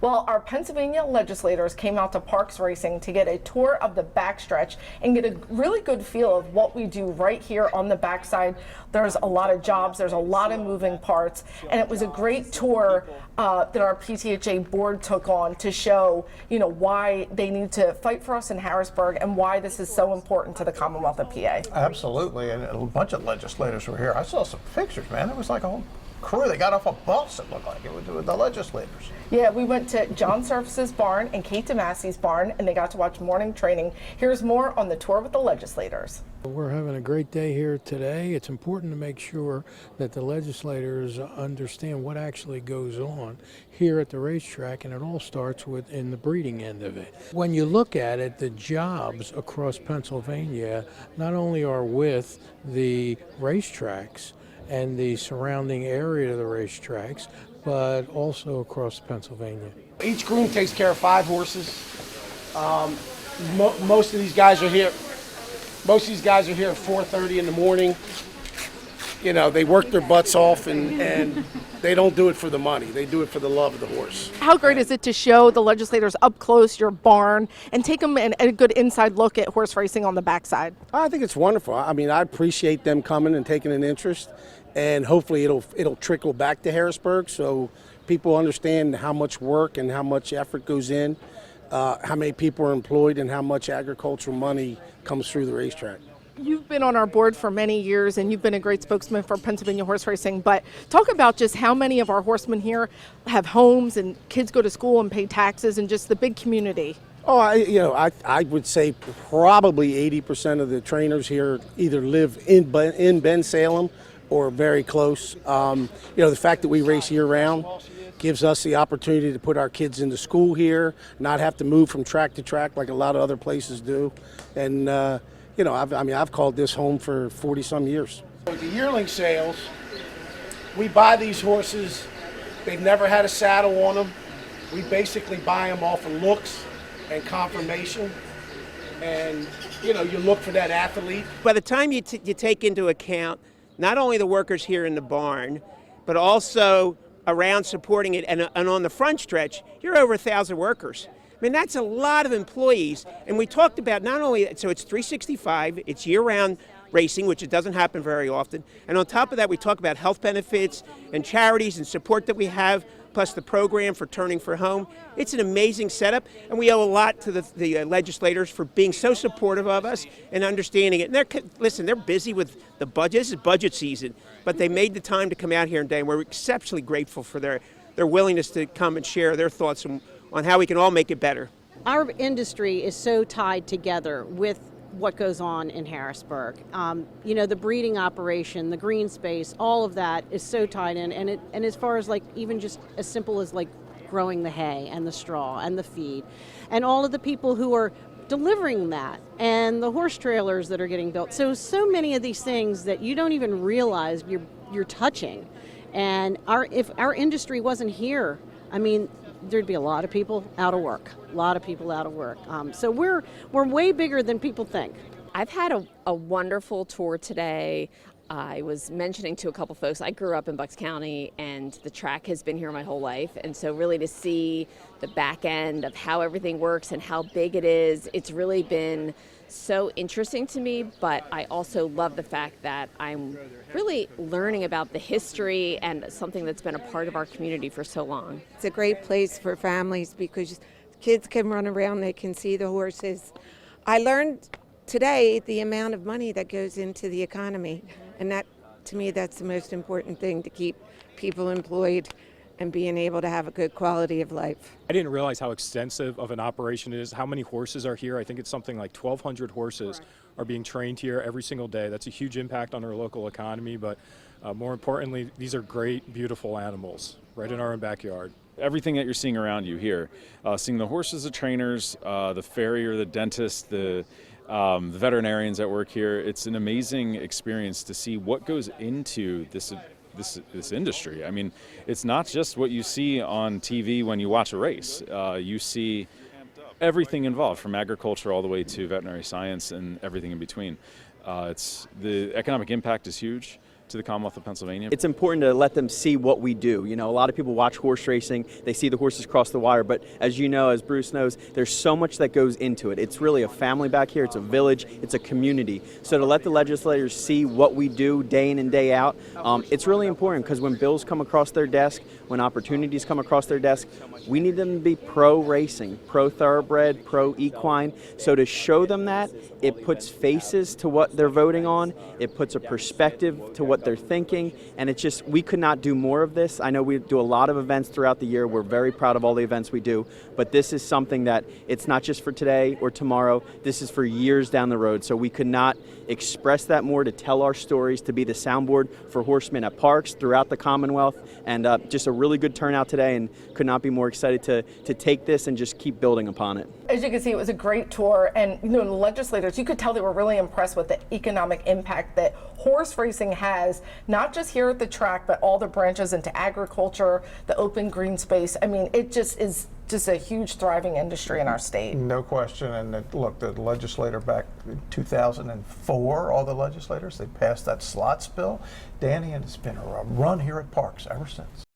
Well, our Pennsylvania legislators came out to Parx Racing to get a tour of the backstretch and get a really good feel of what we do right here on the backside. There's a lot of jobs, there's a lot of moving parts, and it was a great tour that our PTHA board took on to show, why they need to fight for us in Harrisburg and why this is so important to the Commonwealth of PA. Absolutely, and a bunch of legislators were here. I saw some pictures, man. It was like a whole crew. They got off a bus, it looked like it with the legislators. Yeah, we went to John Surface's barn and Kate DeMassey's barn, and they got to watch morning training. Here's more on the tour with the legislators. We're having a great day here today. It's important to make sure that the legislators understand what actually goes on here at the racetrack, and it all starts in the breeding end of it. When you look at it, the jobs across Pennsylvania not only are with the racetracks and the surrounding area of the racetracks, but also across Pennsylvania. Each groom takes care of 5 horses. Most of these guys are here. Most of these guys are here at 4:30 in the morning. They work their butts off, and they don't do it for the money. They do it for the love of the horse. How great is it to show the legislators up close your barn and take them in a good inside look at horse racing on the backside? I think it's wonderful. I mean, I appreciate them coming and taking an interest, and hopefully it'll trickle back to Harrisburg so people understand how much work and how much effort goes in, how many people are employed, and how much agricultural money comes through the racetrack. You've been on our board for many years, and you've been a great spokesman for Pennsylvania horse racing, but talk about just how many of our horsemen here have homes and kids go to school and pay taxes, and just the big community. Oh, I would say probably 80% of the trainers here either live in Bensalem or very close. The fact that we race year-round gives us the opportunity to put our kids into school here, not have to move from track to track like a lot of other places do. And, I've called this home for 40-some years. The yearling sales, we buy these horses. They've never had a saddle on them. We basically buy them off of looks and confirmation. And, you look for that athlete. By the time you take into account not only the workers here in the barn, but also around supporting it, and on the front stretch, you're over 1,000 workers. I mean, that's a lot of employees. And we talked about not only, so it's 365, it's year-round racing, which it doesn't happen very often. And on top of that, we talk about health benefits and charities and support that we have, plus the program for Turning for Home. It's an amazing setup, and we owe a lot to the legislators for being so supportive of us and understanding it. And they're busy with the budget. This is budget season, but they made the time to come out here today, and we're exceptionally grateful for their willingness to come and share their thoughts on how we can all make it better. Our industry is so tied together with what goes on in Harrisburg. The breeding operation, the green space, all of that is so tied in. And as far as even just as simple as growing the hay and the straw and the feed, and all of the people who are delivering that, and the horse trailers that are getting built. So many of these things that you don't even realize you're touching. And if our industry wasn't here, there'd be a lot of people out of work. So we're way bigger than people think. I've had a wonderful tour today. I was mentioning to a couple folks, I grew up in Bucks County, and the track has been here my whole life. And so really to see the back end of how everything works and how big it is, it's really been so interesting to me. But I also love the fact that I'm really learning about the history and something that's been a part of our community for so long. It's a great place for families because kids can run around, they can see the horses. I learned today the amount of money that goes into the economy, and that, to me, that's the most important thing, to keep people employed and being able to have a good quality of life. I didn't realize how extensive of an operation it is, how many horses are here. I think it's something like 1,200 horses are being trained here every single day. That's a huge impact on our local economy, but more importantly, these are great, beautiful animals right in our own backyard. Everything that you're seeing around you here, seeing the horses, the trainers, the farrier, the dentist, the veterinarians that work here, it's an amazing experience to see what goes into this industry. I mean, it's not just what you see on TV when you watch a race. You see everything involved, from agriculture all the way to veterinary science and everything in between. The economic impact is huge. to the Commonwealth of Pennsylvania. It's important to let them see what we do. You know, a lot of people watch horse racing, they see the horses cross the wire, but as you know, as Bruce knows, there's so much that goes into it. It's really a family back here, it's a village, it's a community. So to let the legislators see what we do day in and day out, it's really important, because when bills come across their desk, when opportunities come across their desk, we need them to be pro-racing, pro-thoroughbred, pro-equine. So to show them that, it puts faces to what they're voting on, it puts a perspective to what they're thinking, and it's just, we could not do more of this. I know we do a lot of events throughout the year. We're very proud of all the events we do, but this is something that it's not just for today or tomorrow, this is for years down the road. So we could not express that more, to tell our stories, to be the soundboard for horsemen at Parx throughout the Commonwealth, and just a really good turnout today, and could not be more excited to take this and just keep building upon it. As you can see, it was a great tour, and the legislators, you could tell they were really impressed with the economic impact that horse racing has, not just here at the track, but all the branches into agriculture, the open green space. I mean, it just is just a huge thriving industry in our state. No question. And look, the legislator back in 2004, all the legislators, they passed that slots bill. Danny, and it's been a run here at Parx ever since.